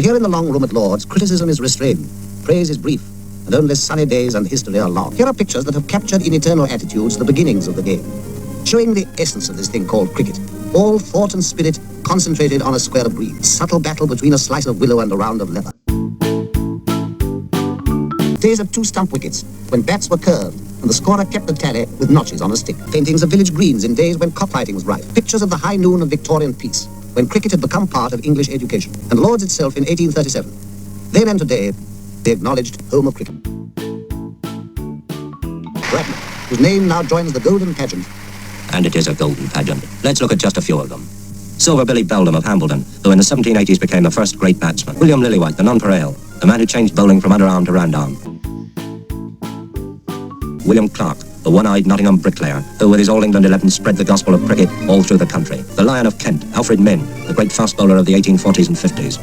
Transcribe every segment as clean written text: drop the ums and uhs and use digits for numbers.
For here in the long room at Lord's, criticism is restrained, praise is brief, and only sunny days and history are long. Here are pictures that have captured in eternal attitudes the beginnings of the game, showing the essence of this thing called cricket. All thought and spirit concentrated on a square of green. Subtle battle between a slice of willow and a round of leather. Days of two stump wickets, when bats were curved, and the scorer kept the tally with notches on a stick. Paintings of village greens in days when cockfighting was rife. Pictures of the high noon of Victorian peace, when cricket had become part of English education. And Lord's itself in 1837. Then and today, the acknowledged home of cricket. Bradman, whose name now joins the golden pageant. And it is a golden pageant. Let's look at just a few of them. Silver Billy Beldam of Hambledon, who in the 1780s became the first great batsman. William Lillywhite, the nonpareil, the man who changed bowling from underarm to roundarm. William Clark, the one-eyed Nottingham bricklayer, who with his All England 11 spread the gospel of cricket all through the country. The Lion of Kent, Alfred Minn, the great fast bowler of the 1840s and 50s.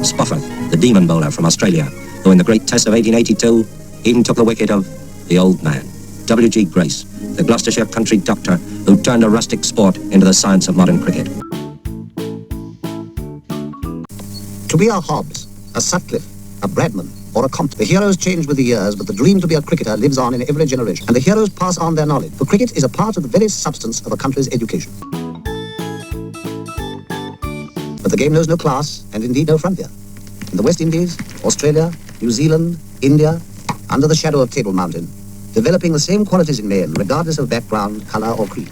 Spofforth, the demon bowler from Australia, who in the great test of 1882 even took the wicket of the old man. W.G. Grace, the Gloucestershire country doctor who turned a rustic sport into the science of modern cricket. To be a Hobbs, a Sutcliffe, a Bradman, or a Compton. The heroes change with the years, but the dream to be a cricketer lives on in every generation. And the heroes pass on their knowledge, for cricket is a part of the very substance of a country's education. But the game knows no class, and indeed no frontier. In the West Indies, Australia, New Zealand, India, under the shadow of Table Mountain, developing the same qualities in men, regardless of background, color, or creed.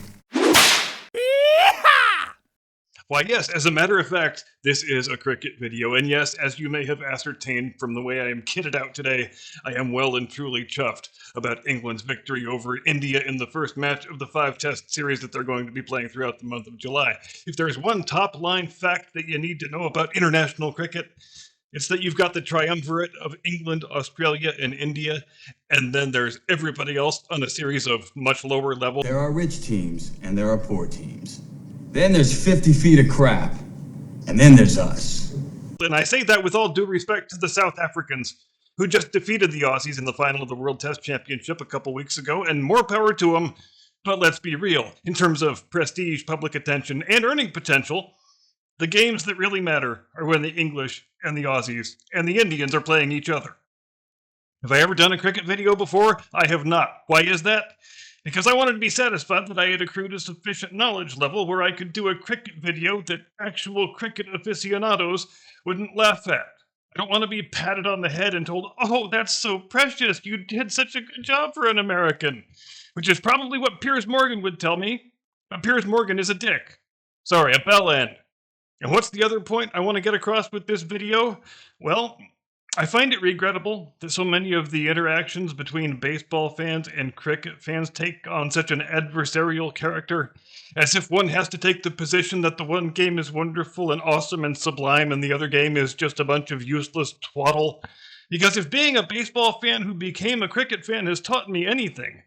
Why, yes, as a matter of fact, this is a cricket video, and yes, as you may have ascertained from the way I am kitted out today, I am well and truly chuffed about England's victory over India in the first match of the 5-test series that they're going to be playing throughout the month of July. If there's one top-line fact that you need to know about international cricket, it's that you've got the triumvirate of England, Australia, and India, and then there's everybody else on a series of much lower level. There are rich teams, and there are poor teams. Then there's 50 feet of crap. And then there's us. And I say that with all due respect to the South Africans, who just defeated the Aussies in the final of the World Test Championship a couple weeks ago, and more power to them. But let's be real, in terms of prestige, public attention, and earning potential, the games that really matter are when the English and the Aussies and the Indians are playing each other. Have I ever done a cricket video before? I have not. Why is that? Because I wanted to be satisfied that I had accrued a sufficient knowledge level where I could do a cricket video that actual cricket aficionados wouldn't laugh at. I don't want to be patted on the head and told, "Oh, that's so precious, you did such a good job for an American," which is probably what Piers Morgan would tell me, but Piers Morgan is a dick. Sorry, a bell end. And what's the other point I want to get across with this video? Well, I find it regrettable that so many of the interactions between baseball fans and cricket fans take on such an adversarial character, as if one has to take the position that the one game is wonderful and awesome and sublime and the other game is just a bunch of useless twaddle. Because if being a baseball fan who became a cricket fan has taught me anything,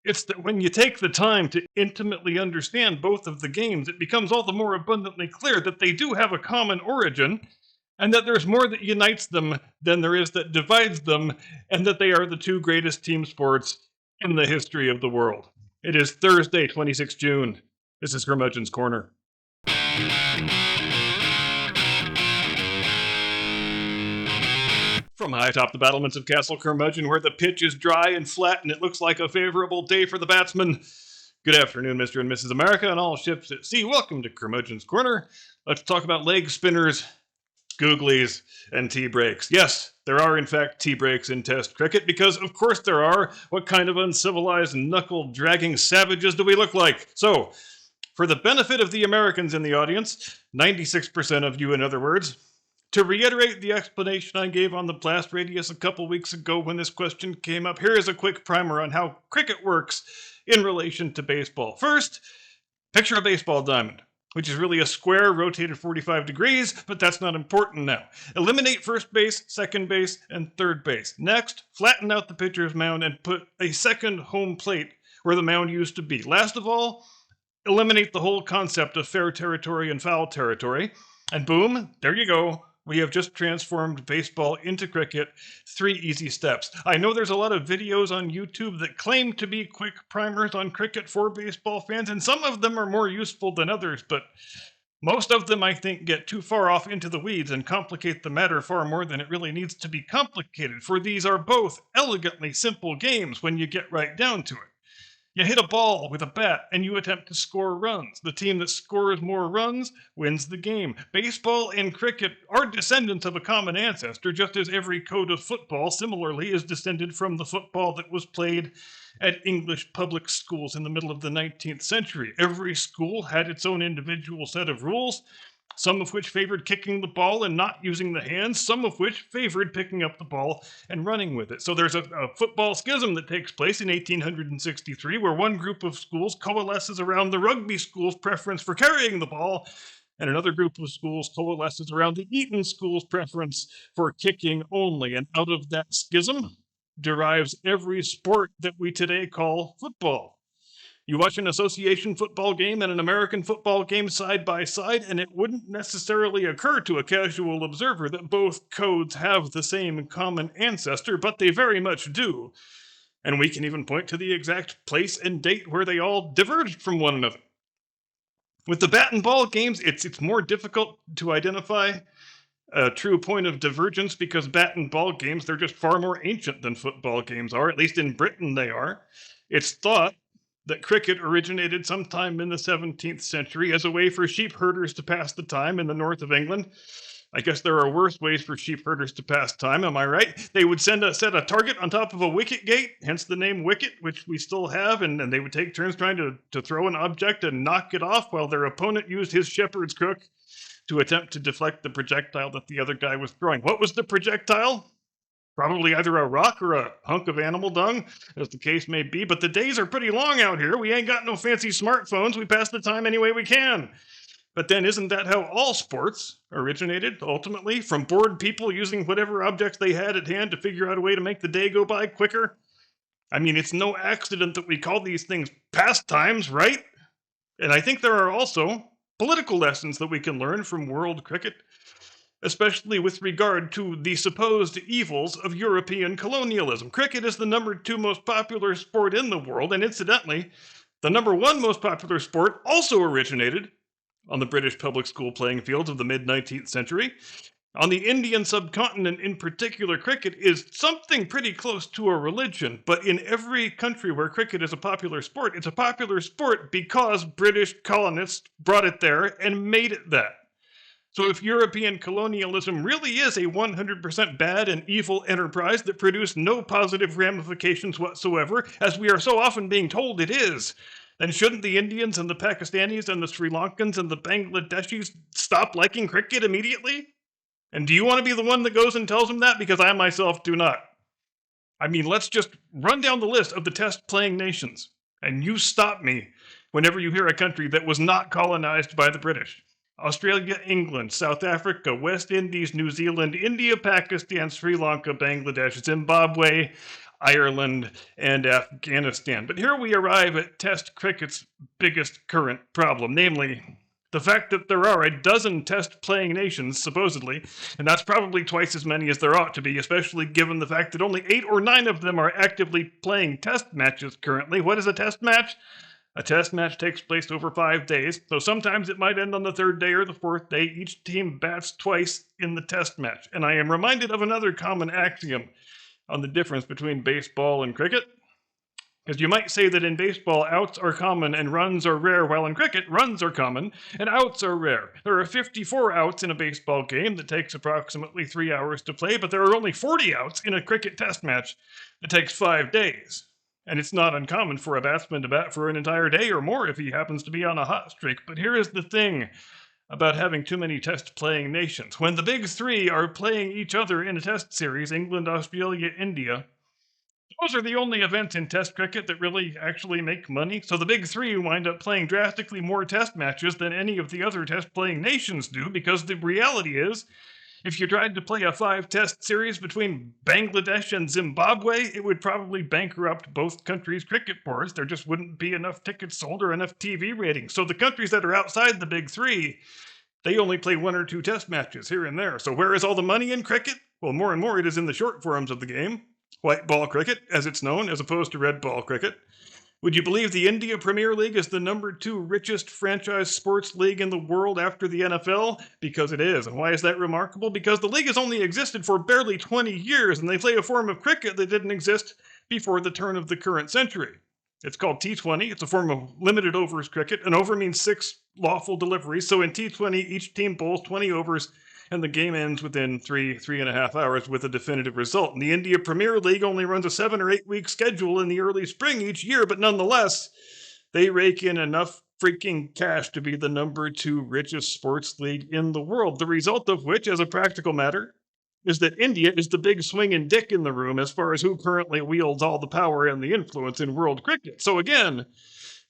it's that when you take the time to intimately understand both of the games, it becomes all the more abundantly clear that they do have a common origin, and that there's more that unites them than there is that divides them, and that they are the two greatest team sports in the history of the world. It is Thursday, 26 June. This is Curmudgeon's Corner. From high atop the battlements of Castle Curmudgeon, where the pitch is dry and flat and it looks like a favorable day for the batsman. Good afternoon, Mr. and Mrs. America and all ships at sea. Welcome to Curmudgeon's Corner. Let's talk about leg spinners, googlies, and tea breaks. Yes, there are in fact tea breaks in Test cricket, because of course there are. What kind of uncivilized, knuckle-dragging savages do we look like? So, for the benefit of the Americans in the audience, 96% of you in other words, to reiterate the explanation I gave on the blast radius a couple weeks ago when this question came up, here is a quick primer on how cricket works in relation to baseball. First, picture a baseball diamond, which is really a square rotated 45 degrees, but that's not important now. Eliminate first base, second base, and third base. Next, flatten out the pitcher's mound and put a second home plate where the mound used to be. Last of all, eliminate the whole concept of fair territory and foul territory, and boom, there you go. We have just transformed baseball into cricket. 3 easy steps. I know there's a lot of videos on YouTube that claim to be quick primers on cricket for baseball fans, and some of them are more useful than others, but Most of them, I think, get too far off into the weeds and complicate the matter far more than it really needs to be complicated, for these are both elegantly simple games when you get right down to it. You hit a ball with a bat and you attempt to score runs. The team that scores more runs wins the game. Baseball and cricket are descendants of a common ancestor, just as every code of football similarly is descended from the football that was played at English public schools in the middle of the 19th century. Every school had its own individual set of rules, some of which favored kicking the ball and not using the hands, some of which favored picking up the ball and running with it. So there's a football schism that takes place in 1863 where one group of schools coalesces around the rugby school's preference for carrying the ball, and another group of schools coalesces around the Eton school's preference for kicking only. And out of that schism derives every sport that we today call football. You watch an association football game and an American football game side by side, and it wouldn't necessarily occur to a casual observer that both codes have the same common ancestor, but they very much do. And we can even point to the exact place and date where they all diverged from one another. With the bat and ball games, it's more difficult to identify a true point of divergence because bat and ball games, they're just far more ancient than football games are, at least in Britain they are. It's thought that cricket originated sometime in the 17th century as a way for sheep herders to pass the time in the north of England. I guess there are worse ways for sheep herders to pass time, am I right? They would set a target on top of a wicket gate, hence the name wicket, which we still have, and they would take turns trying to throw an object and knock it off while their opponent used his shepherd's crook to attempt to deflect the projectile that the other guy was throwing. What was the projectile? Probably either a rock or a hunk of animal dung, as the case may be, but the days are pretty long out here. We ain't got no fancy smartphones. We pass the time any way we can. But then isn't that how all sports originated, ultimately? From bored people using whatever objects they had at hand to figure out a way to make the day go by quicker? I mean, it's no accident that we call these things pastimes, right? And I think there are also political lessons that we can learn from world cricket, especially with regard to the supposed evils of European colonialism. Cricket is the number 2 most popular sport in the world, and incidentally, the number 1 most popular sport also originated on the British public school playing fields of the mid-19th century. On the Indian subcontinent in particular, cricket is something pretty close to a religion, but in every country where cricket is a popular sport, it's a popular sport because British colonists brought it there and made it that. So if European colonialism really is a 100% bad and evil enterprise that produced no positive ramifications whatsoever, as we are so often being told it is, then shouldn't the Indians and the Pakistanis and the Sri Lankans and the Bangladeshis stop liking cricket immediately? And do you want to be the one that goes and tells them that? Because I myself do not. I mean, let's just run down the list of the test-playing nations, and you stop me whenever you hear a country that was not colonized by the British. Australia, England, South Africa, West Indies, New Zealand, India, Pakistan, Sri Lanka, Bangladesh, Zimbabwe, Ireland, and Afghanistan. But here we arrive at Test cricket's biggest current problem, namely the fact that there are a dozen test-playing nations, supposedly, and that's probably twice as many as there ought to be, especially given the fact that only 8 or 9 of them are actively playing test matches currently. What is a test match? A test match takes place over 5 days, so sometimes it might end on the 3rd day or the 4th day. Each team bats twice in the test match. And I am reminded of another common axiom on the difference between baseball and cricket. Because you might say that in baseball, outs are common and runs are rare, while in cricket, runs are common and outs are rare. There are 54 outs in a baseball game that takes approximately 3 hours to play, but there are only 40 outs in a cricket test match that takes 5 days. And it's not uncommon for a batsman to bat for an entire day or more if he happens to be on a hot streak. But here is the thing about having too many test-playing nations. When the big 3 are playing each other in a test series, England, Australia, India, those are the only events in test cricket that really actually make money. So the big 3 wind up playing drastically more test matches than any of the other test-playing nations do, because the reality is, if you tried to play a 5-test series between Bangladesh and Zimbabwe, it would probably bankrupt both countries' cricket boards. There just wouldn't be enough tickets sold or enough TV ratings. So the countries that are outside the big 3, they only play 1 or 2 test matches here and there. So where is all the money in cricket? Well, more and more it is in the short forms of the game. White ball cricket, as it's known, as opposed to red ball cricket. Would you believe the India Premier League is the number 2 richest franchise sports league in the world after the NFL? Because it is. And why is that remarkable? Because the league has only existed for barely 20 years, and they play a form of cricket that didn't exist before the turn of the current century. It's called T20. It's a form of limited overs cricket. An over means 6 lawful deliveries. So in T20, each team bowls 20 overs, and the game ends within 3.5 hours with a definitive result. And the India Premier League only runs a 7 or 8 week schedule in the early spring each year, but nonetheless, they rake in enough freaking cash to be the number 2 richest sports league in the world. The result of which, as a practical matter, is that India is the big swinging dick in the room as far as who currently wields all the power and the influence in world cricket. So again,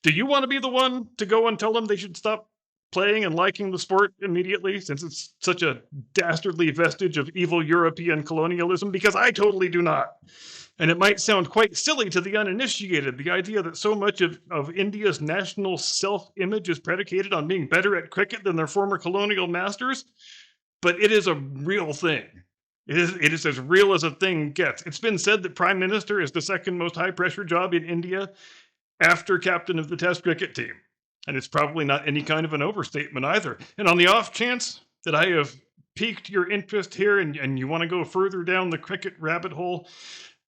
do you want to be the one to go and tell them they should stop playing and liking the sport immediately, since it's such a dastardly vestige of evil European colonialism? Because I totally do not. And it might sound quite silly to the uninitiated, the idea that so much of India's national self-image is predicated on being better at cricket than their former colonial masters, but it is a real thing. It is as real as a thing gets. It's been said that Prime Minister is the second most high-pressure job in India after captain of the Test cricket team. And it's probably not any kind of an overstatement either. And on the off chance that I have piqued your interest here and you want to go further down the cricket rabbit hole,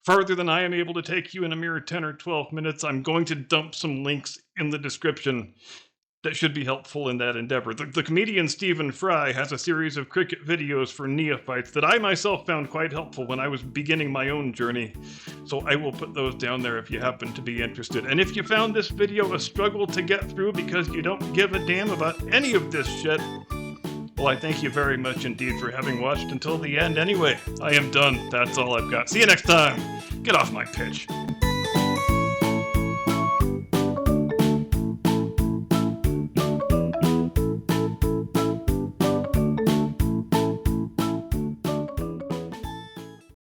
farther than I am able to take you in a mere 10 or 12 minutes, I'm going to dump some links in the description that should be helpful in that endeavor. The comedian Stephen Fry has a series of cricket videos for neophytes that I myself found quite helpful when I was beginning my own journey. So I will put those down there if you happen to be interested. And if you found this video a struggle to get through because you don't give a damn about any of this shit, well, I thank you very much indeed for having watched until the end. Anyway, I am done. That's all I've got. See you next time. Get off my pitch.